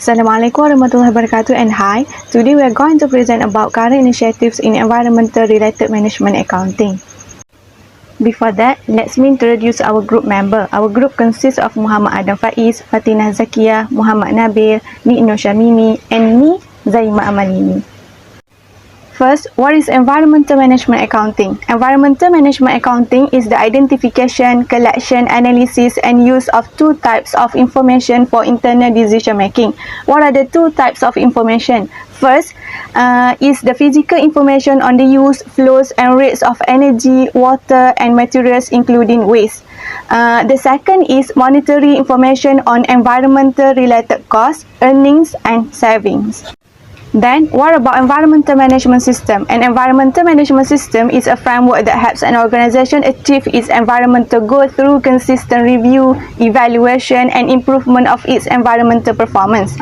Assalamualaikum warahmatullahi wabarakatuh and hi. Today we are going to present about current initiatives in environmental related management accounting. Before that, let's me introduce our group member. Our group consists of Muhammad Adam Faiz, Fatinah Zakiyah, Muhammad Nabil, Ni'no Shamimi and me, Zaima Amalini. First, what is environmental management accounting? Environmental management accounting is the identification, collection, analysis, and use of two types of information for internal decision making. What are the two types of information? First, is the physical information on the use, flows, and rates of energy, water, and materials, including waste. The second is monetary information on environmental related costs, earnings, and savings. Then, what about environmental management system? An environmental management system is a framework that helps an organization achieve its environmental goal through consistent review, evaluation, and improvement of its environmental performance.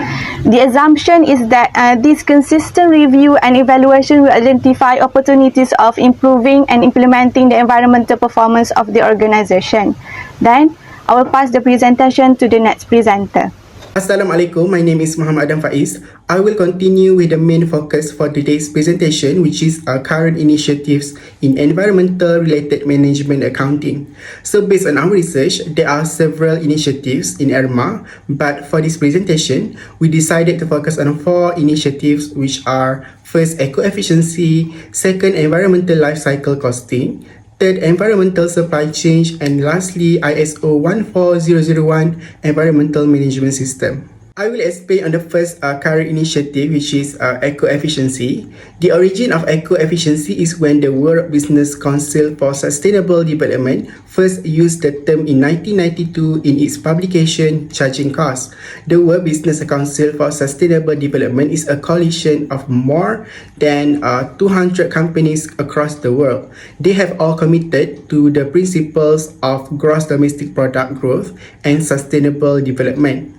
The assumption is that this consistent review and evaluation will identify opportunities of improving and implementing the environmental performance of the organization. Then, I will pass the presentation to the next presenter. Assalamualaikum, my name is Muhammad Adam Faiz. I will continue with the main focus for today's presentation, which is our current initiatives in environmental related management accounting. So based on our research, there are several initiatives in ERMA, but for this presentation, we decided to focus on 4 initiatives, which are first, eco-efficiency, second, environmental life cycle costing, third, environmental supply chain, and lastly, ISO 14001 environmental management system. I will explain on the first current initiative, which is eco-efficiency. The origin of eco-efficiency is when the World Business Council for Sustainable Development first used the term in 1992 in its publication Charging Costs. The World Business Council for Sustainable Development is a coalition of more than 200 companies across the world. They have all committed to the principles of gross domestic product growth and sustainable development.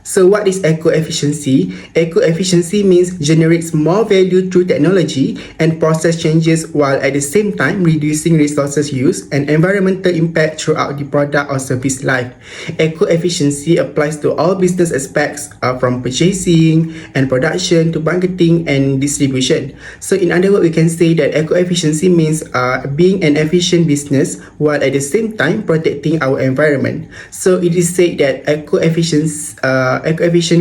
So what is eco-efficiency? Eco-efficiency means generates more value through technology and process changes while at the same time reducing resources use and environmental impact throughout the product or service life. Eco-efficiency applies to all business aspects from purchasing and production to marketing and distribution. So in other words, we can say that eco-efficiency means being an efficient business while at the same time protecting our environment. So it is said that eco-efficient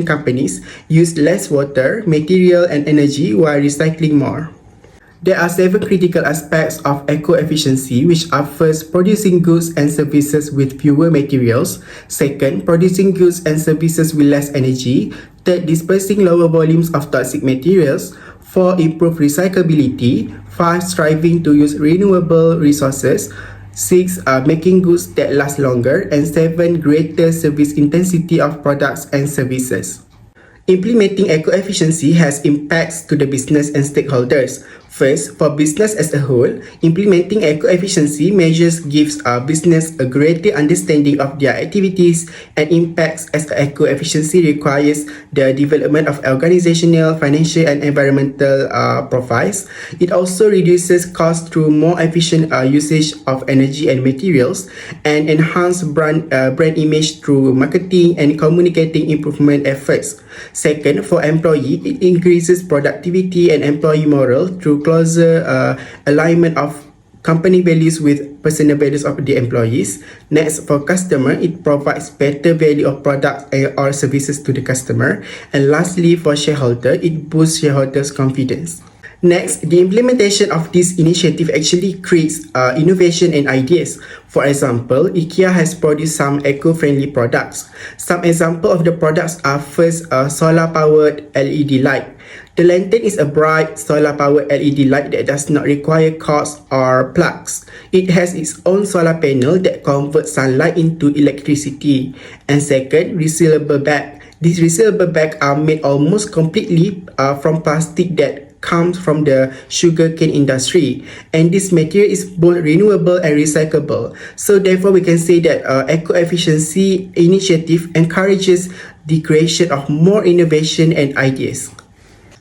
companies use less water, material, and energy while recycling more. There are several critical aspects of eco-efficiency, which are first, producing goods and services with fewer materials, second, producing goods and services with less energy, third, dispersing lower volumes of toxic materials, 4, improve recyclability, 5, striving to use renewable resources, 6, making goods that last longer, and 7, greater service intensity of products and services. Implementing eco-efficiency has impacts to the business and stakeholders. First, for business as a whole, implementing eco-efficiency measures gives our business a greater understanding of their activities and impacts, as eco-efficiency requires the development of organizational, financial, and environmental profiles. It also reduces costs through more efficient usage of energy and materials, and enhance brand image through marketing and communicating improvement efforts. Second, for employee, it increases productivity and employee morale through closer alignment of company values with personal values of the employees. Next, for customer, it provides better value of products or services to the customer. And lastly, for shareholder, it boosts shareholders' confidence. Next, the implementation of this initiative actually creates innovation and ideas. For example, IKEA has produced some eco-friendly products. Some example of the products are first, solar-powered LED light. The lantern is a bright solar-powered LED light that does not require cords or plugs. It has its own solar panel that converts sunlight into electricity. And second, resealable bag. These resealable bags are made almost completely from plastic that comes from the sugarcane industry, and this material is both renewable and recyclable. So therefore, we can say that eco-efficiency initiative encourages the creation of more innovation and ideas.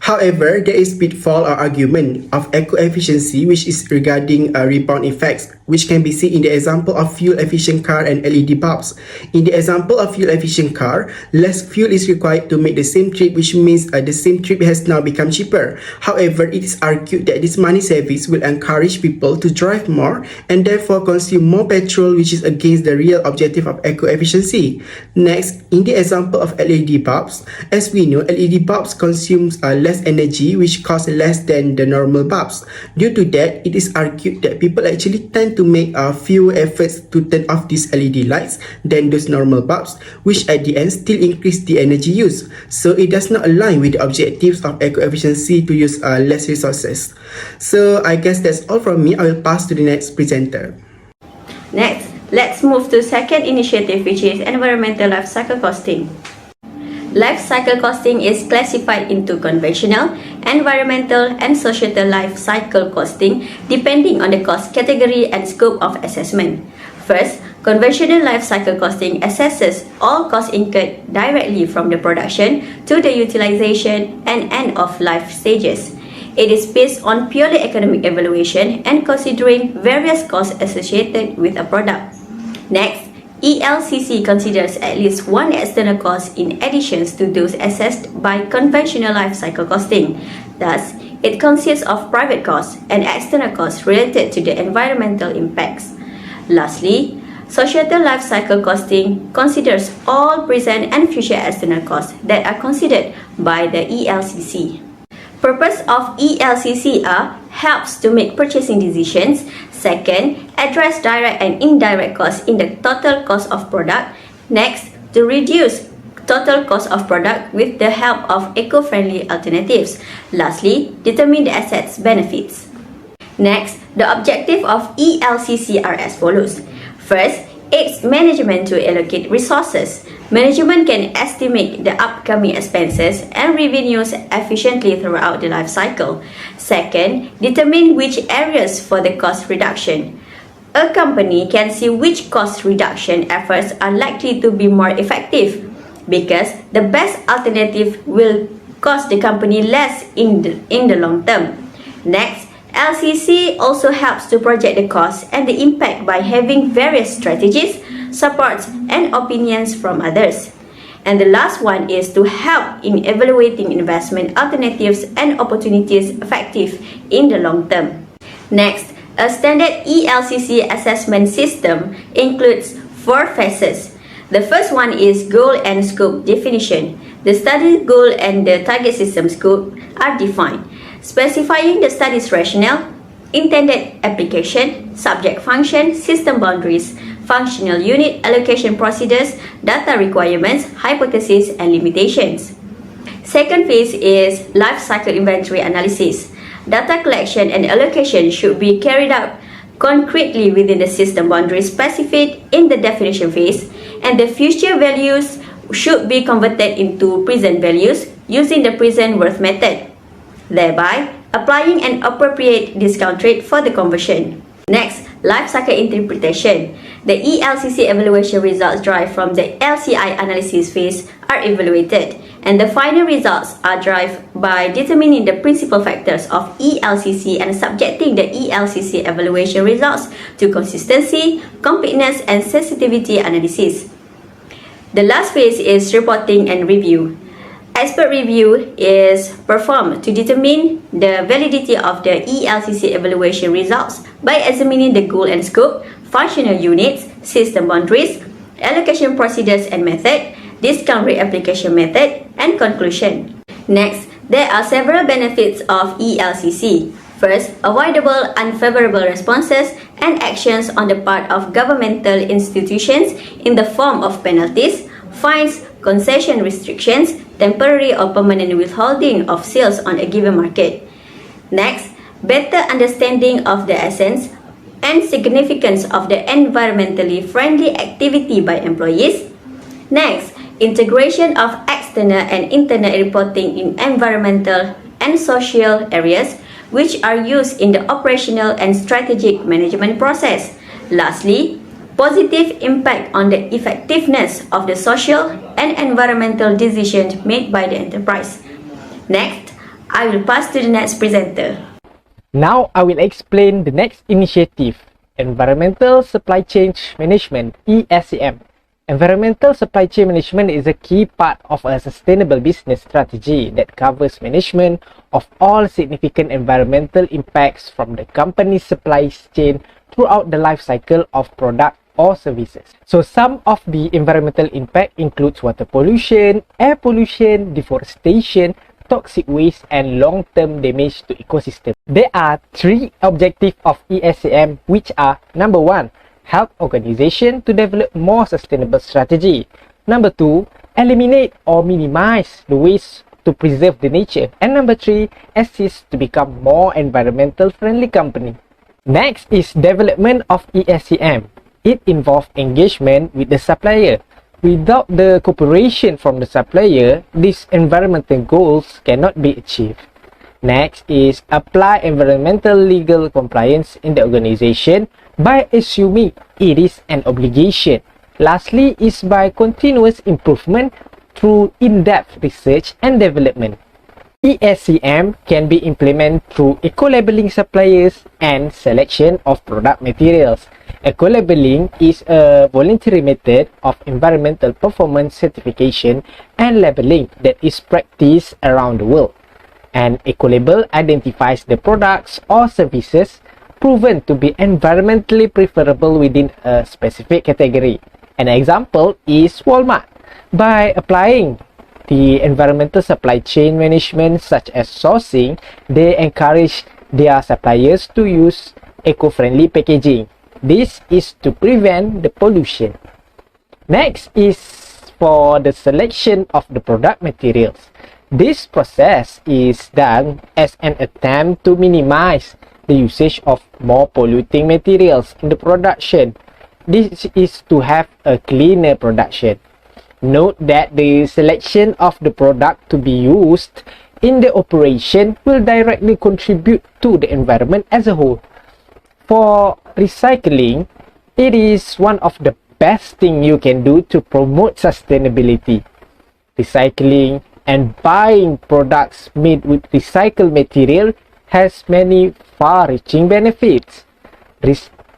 However, there is pitfall or argument of eco-efficiency which is regarding rebound effects, which can be seen in the example of fuel-efficient car and LED bulbs. In the example of fuel-efficient car, less fuel is required to make the same trip, which means the same trip has now become cheaper. However, it is argued that this money savings will encourage people to drive more and therefore consume more petrol, which is against the real objective of eco-efficiency. Next, in the example of LED bulbs, as we know, LED bulbs consumes less energy, which costs less than the normal bulbs. Due to that, it is argued that people actually tend to make fewer efforts to turn off these LED lights than those normal bulbs, which at the end still increase the energy use. So it does not align with the objectives of eco-efficiency to use less resources. So I guess that's all from me. I will pass to the next presenter. Next, let's move to second initiative, which is environmental life cycle costing. Life cycle costing is classified into conventional, environmental, and societal life cycle costing depending on the cost category and scope of assessment. First, conventional life cycle costing assesses all costs incurred directly from the production to the utilization and end of life stages. It is based on purely economic evaluation and considering various costs associated with a product. Next, ELCC considers at least one external cost in addition to those assessed by conventional life cycle costing. Thus, it consists of private costs and external costs related to the environmental impacts. Lastly, societal life cycle costing considers all present and future external costs that are considered by the ELCC. Purpose of ELCC are helps to make purchasing decisions. Second, address direct and indirect costs in the total cost of product. Next, to reduce total cost of product with the help of eco-friendly alternatives. Lastly, determine the assets benefits. Next, the objective of ELCC are as follows. First, aids management to allocate resources. Management can estimate the upcoming expenses and revenues efficiently throughout the life cycle. Second, determine which areas for the cost reduction. A company can see which cost reduction efforts are likely to be more effective because the best alternative will cost the company less in the long term. Next, LCC also helps to project the cost and the impact by having various strategies, supports, and opinions from others. And the last one is to help in evaluating investment alternatives and opportunities effective in the long term. Next, a standard ELCC assessment system includes 4 phases. The first one is goal and scope definition. The study goal and the target system scope are defined, specifying the study's rationale, intended application, subject function, system boundaries, functional unit, allocation procedures, data requirements, hypotheses, and limitations. Second phase is life cycle inventory analysis. Data collection and allocation should be carried out concretely within the system boundaries specified in the definition phase, and the future values should be converted into present values using the present worth method, thereby applying an appropriate discount rate for the conversion. Next, life cycle interpretation. The ELCC evaluation results derived from the LCI analysis phase are evaluated, and the final results are derived by determining the principal factors of ELCC and subjecting the ELCC evaluation results to consistency, completeness, and sensitivity analysis. The last phase is reporting and review. Expert review is performed to determine the validity of the ELCC evaluation results by examining the goal and scope, functional units, system boundaries, allocation procedures and method, discount rate application method, and conclusion. Next, there are several benefits of ELCC. First, avoidable unfavorable responses and actions on the part of governmental institutions in the form of penalties, fines, concession restrictions, temporary or permanent withholding of sales on a given market. Next, better understanding of the essence and significance of the environmentally friendly activity by employees. Next, integration of external and internal reporting in environmental and social areas which are used in the operational and strategic management process. Lastly, positive impact on the effectiveness of the social and environmental decisions made by the enterprise. Next, I will pass to the next presenter. Now I will explain the next initiative, Environmental Supply Chain Management, ESCM. Environmental supply chain management is a key part of a sustainable business strategy that covers management of all significant environmental impacts from the company's supply chain throughout the life cycle of product or services. So some of the environmental impact includes water pollution, air pollution, deforestation, toxic waste, and long-term damage to ecosystem. There are three objectives of ESCM, which are: number one, help organization to develop more sustainable strategy. Number two, eliminate or minimize the waste to preserve the nature. And number three, assist to become more environmental friendly company. Next is development of ESCM. It involves engagement with the supplier. Without the cooperation from the supplier, these environmental goals cannot be achieved. Next is apply environmental legal compliance in the organization by assuming it is an obligation. Lastly is by continuous improvement through in-depth research and development. ESCM can be implemented through eco-labeling suppliers and selection of product materials. Eco-labeling is a voluntary method of environmental performance certification and labeling that is practiced around the world. An eco-label identifies the products or services proven to be environmentally preferable within a specific category. An example is Walmart. By applying the environmental supply chain management such as sourcing, they encourage their suppliers to use eco-friendly packaging. This is to prevent the pollution. Next is for the selection of the product materials. This process is done as an attempt to minimize the usage of more polluting materials in the production. This is to have a cleaner production. Note that the selection of the product to be used in the operation will directly contribute to the environment as a whole. For recycling, it is one of the best things you can do to promote sustainability. Recycling and buying products made with recycled material has many far-reaching benefits.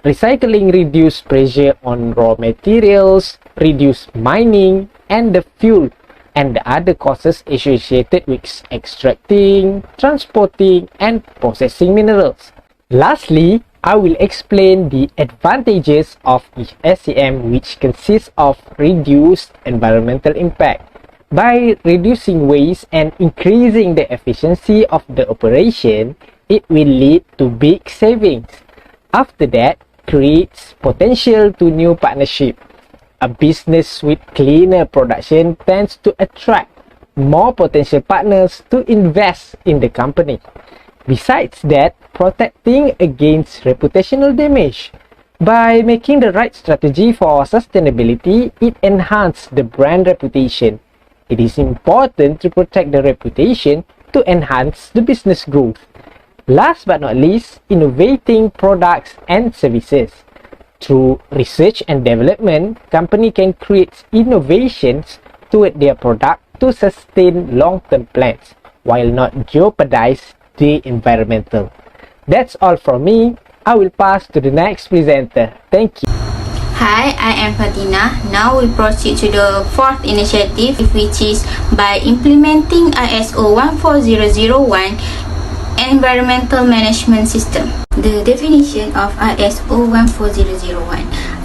Recycling reduces pressure on raw materials, reduce mining and the fuel and the other costs associated with extracting, transporting and processing minerals. Lastly, I will explain the advantages of ESCM, which consists of reduced environmental impact. By reducing waste and increasing the efficiency of the operation, it will lead to big savings. After that, creates potential to new partnership. A business with cleaner production tends to attract more potential partners to invest in the company. Besides that, protecting against reputational damage. By making the right strategy for sustainability, it enhances the brand reputation. It is important to protect the reputation to enhance the business growth. Last but not least, innovating products and services. Through research and development, company can create innovations toward their product to sustain long-term plans while not jeopardize the environmental. That's all from me. I will pass to the next presenter. Thank you. Hi, I am Fatina. Now we'll proceed to the fourth initiative, which is by implementing ISO 14001 Environmental Management System. The definition of ISO 14001.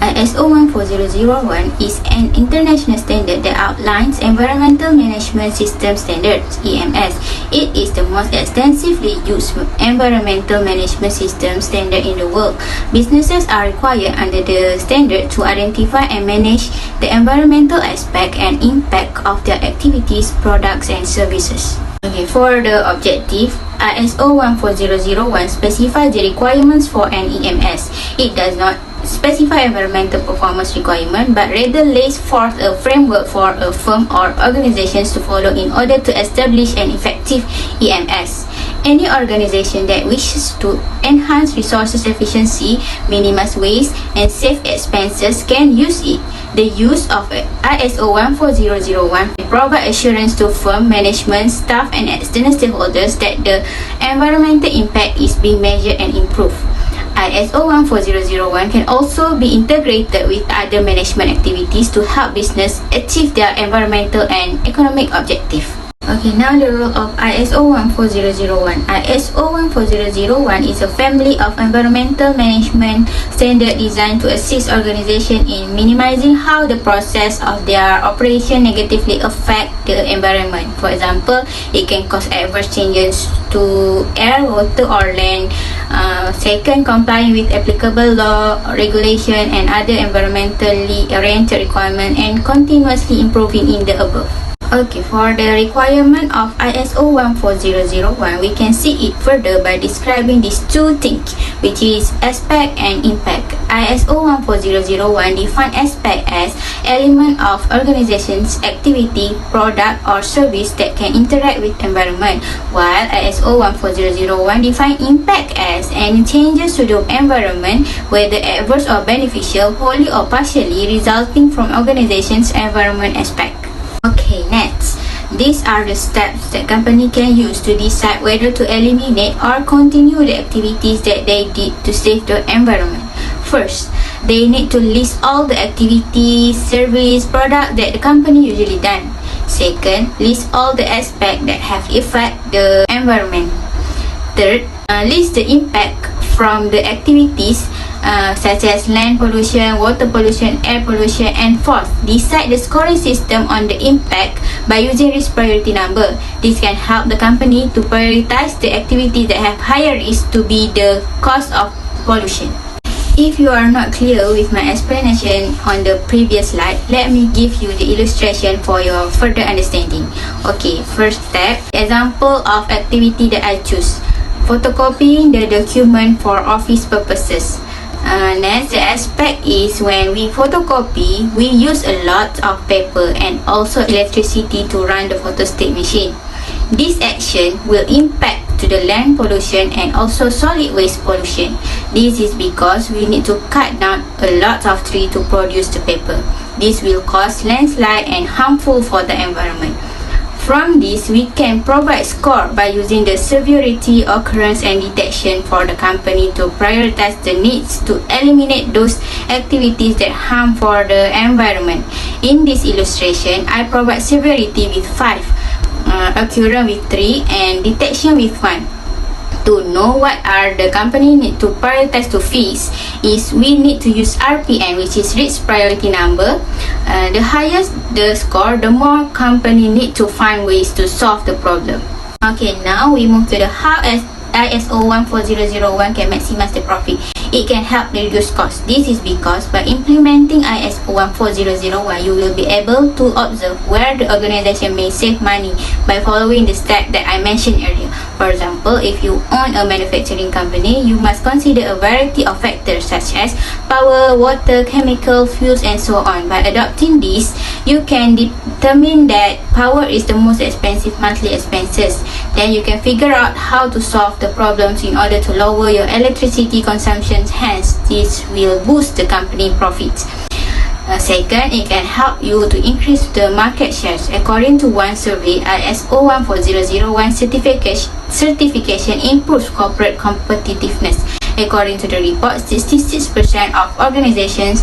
ISO 14001 is an international standard that outlines Environmental Management System Standards, EMS. It is the most extensively used environmental management system standard in the world. Businesses are required under the standard to identify and manage the environmental aspect and impact of their activities, products, and services. Okay, for the objective, ISO 14001 specifies the requirements for an EMS. It does not specify environmental performance requirement, but rather lays forth a framework for a firm or organizations to follow in order to establish an effective EMS. Any organization that wishes to enhance resources efficiency, minimize waste, and save expenses can use it. The use of ISO 14001 provide assurance to firm management, staff and external stakeholders that the environmental impact is being measured and improved. ISO 14001 can also be integrated with other management activities to help business achieve their environmental and economic objective. Okay, now the role of ISO 14001. ISO 14001 is a family of environmental management standard designed to assist organizations in minimizing how the process of their operation negatively affect the environment. For example, it can cause adverse changes to air, water or land. Second, complying with applicable law, regulation and other environmentally oriented requirements and continuously improving in the above. Okay, for the requirement of ISO 14001, we can see it further by describing these two things, which is aspect and impact. ISO 14001 define aspect as element of organization's activity, product or service that can interact with environment, while ISO 14001 define impact as any changes to the environment, whether adverse or beneficial, wholly or partially, resulting from organization's environment aspect. Okay, next. These are the steps that company can use to decide whether to eliminate or continue the activities that they did to save the environment. First, they need to list all the activities, service, product that the company usually done. Second, list all the aspects that have affect the environment. Third, list the impact from the activities such as land pollution, water pollution, air pollution, and fourth, decide the scoring system on the impact by using risk priority number. This can help the company to prioritize the activities that have higher risk to be the cause of pollution. If you are not clear with my explanation on the previous slide, let me give you the illustration for your further understanding. Okay, first step, example of activity that I choose. Photocopying the document for office purposes. Next, the aspect is when we photocopy, we use a lot of paper and also electricity to run the photostat machine. This action will impact to the land pollution and also solid waste pollution. This is because we need to cut down a lot of trees to produce the paper. This will cause landslide and harmful for the environment. From this, we can provide score by using the severity, occurrence and detection for the company to prioritize the needs to eliminate those activities that harm for the environment. In this illustration, I provide severity with 5, occurrence with 3 and detection with 1. To know what are the company need to prioritize to fix is we need to use RPN, which is risk priority number. The higher the score, the more company need to find ways to solve the problem. Okay, now we move to the how ISO 14001 can maximize the profit. It can help reduce cost. This is because by implementing ISO 14001, you will be able to observe where the organization may save money by following the steps that I mentioned earlier. For example, if you own a manufacturing company, you must consider a variety of factors such as power, water, chemical, fuels, and so on. By adopting this, you can determine that power is the most expensive monthly expenses. Then you can figure out how to solve the problems in order to lower your electricity consumption. Hence, this will boost the company profits. Second, it can help you to increase the market shares. According to one survey, ISO 14001 certification improves corporate competitiveness. According to the report, 66% of organizations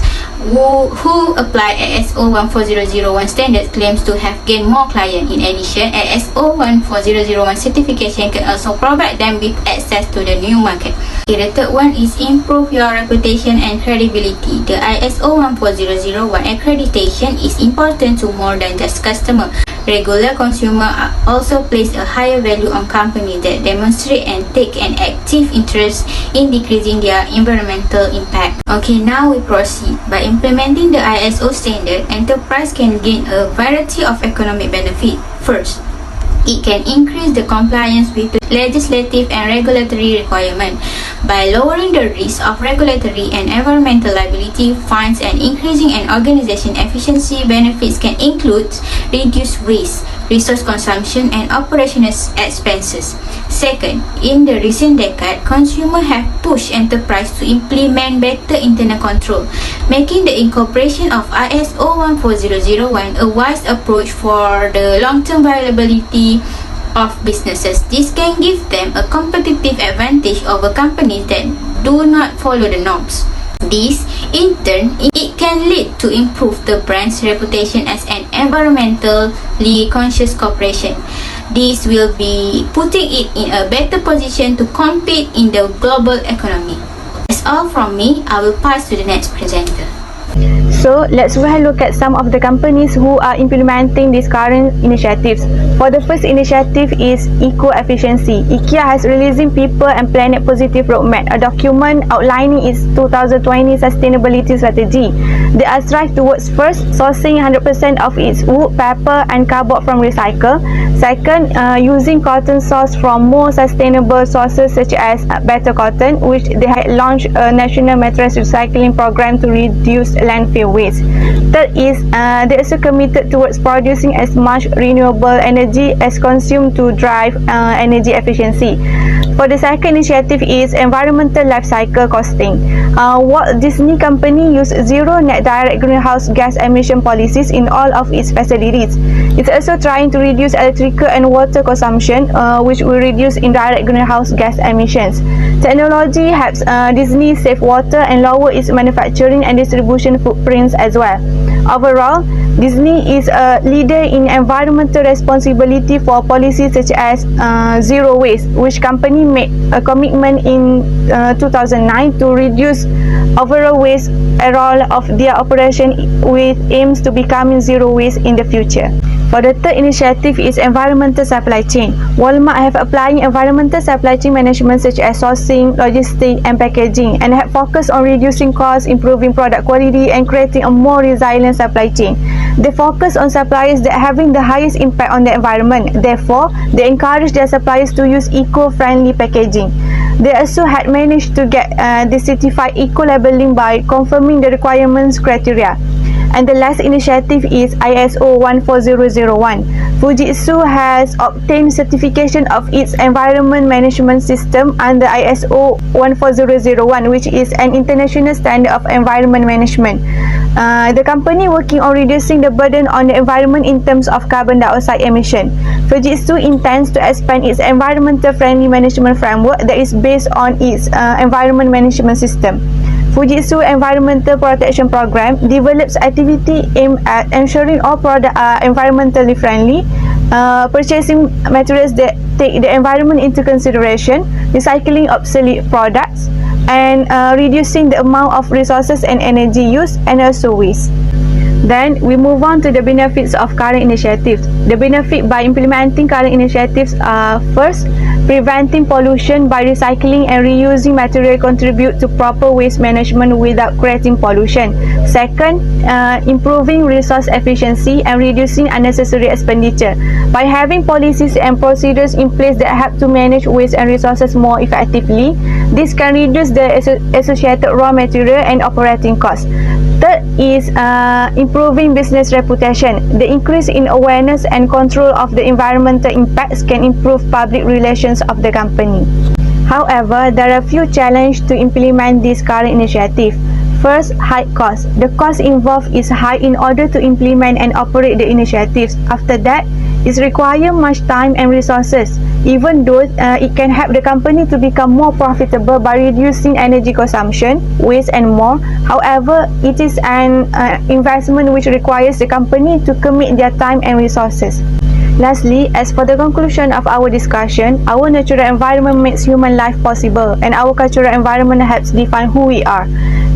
who apply ISO 14001 standards claims to have gained more clients. In addition, ISO 14001 certification can also provide them with access to the new market. Okay, the third one is improve your reputation and credibility. The ISO 14001 accreditation is important to more than just customer. Regular consumer also place a higher value on companies that demonstrate and take an active interest in decreasing their environmental impact. Okay, now we proceed. By implementing the ISO standard, enterprise can gain a variety of economic benefit. First, it can increase the compliance with the legislative and regulatory requirement. By lowering the risk of regulatory and environmental liability, fines, and increasing an organization efficiency, benefits can include reduced waste, resource consumption, and operational expenses. Second, in the recent decade, consumers have pushed enterprise to implement better internal control, making the incorporation of ISO 14001 a wise approach for the long-term viability of businesses. This can give them a competitive advantage over companies that do not follow the norms. This, in turn, it can lead to improve the brand's reputation as an environmentally conscious corporation. This will be putting it in a better position to compete in the global economy. That's all from me. I will pass to the next presenter. So let's have a look at some of the companies who are implementing these current initiatives. For the first initiative is eco-efficiency. IKEA has releasing People and Planet Positive Roadmap, a document outlining its 2020 sustainability strategy. They are strive towards first, sourcing 100% of its wood, paper and cardboard from recycle. Second, using cotton sourced from more sustainable sources such as Better Cotton, which they had launched a national mattress recycling program to reduce landfill waste. Third is they also committed towards producing as much renewable energy as consumed to drive energy efficiency. For the second initiative is environmental life cycle costing. Walt Disney Company use zero net direct greenhouse gas emission policies in all of its facilities. It's also trying to reduce electrical and water consumption, which will reduce indirect greenhouse gas emissions. Technology helps Disney save water and lower its manufacturing and distribution footprints as well. Overall, Disney is a leader in environmental responsibility for policies such as zero waste, which company made a commitment in 2009 to reduce overall waste role of their operation with aims to becoming zero waste in the future. For the third initiative is environmental supply chain. Walmart have applying environmental supply chain management such as sourcing, logistics and packaging, and have focused on reducing costs, improving product quality and creating a more resilient supply chain. They focus on suppliers that having the highest impact on the environment. Therefore, they encourage their suppliers to use eco-friendly packaging. They also had managed to get the certified eco-labeling by confirming the requirements criteria. And the last initiative is ISO 14001. Fujitsu has obtained certification of its environment management system under ISO 14001, which is an international standard of environment management. The company working on reducing the burden on the environment in terms of carbon dioxide emission. Fujitsu intends to expand its environmental friendly management framework that is based on its environment management system. Fujitsu Environmental Protection Program develops activity aimed at ensuring all products are environmentally friendly, purchasing materials that take the environment into consideration, recycling obsolete products, and reducing the amount of resources and energy used and also waste. Then we move on to the benefits of current initiatives. The benefit by implementing current initiatives are first, preventing pollution by recycling and reusing material contribute to proper waste management without creating pollution. Second, improving resource efficiency and reducing unnecessary expenditure. By having policies and procedures in place that help to manage waste and resources more effectively, this can reduce the associated raw material and operating costs. Third is improving business reputation. The increase in awareness and control of the environmental impacts can improve public relations of the company. However, there are a few challenges to implement this current initiative. First, high cost. The cost involved is high in order to implement and operate the initiatives. After that, it requires much time and resources, even though it can help the company to become more profitable by reducing energy consumption, waste and more. However, it is an investment which requires the company to commit their time and resources. Lastly, as for the conclusion of our discussion, our natural environment makes human life possible and our cultural environment helps define who we are.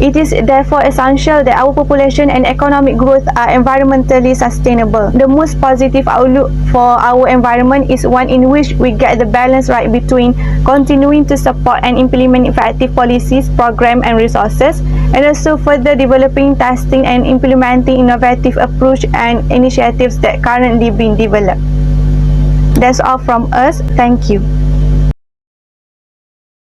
It is therefore essential that our population and economic growth are environmentally sustainable. The most positive outlook for our environment is one in which we get the balance right between continuing to support and implement effective policies, programs and resources, and also further developing, testing and implementing innovative approach and initiatives that currently being developed. That's all from us. Thank you.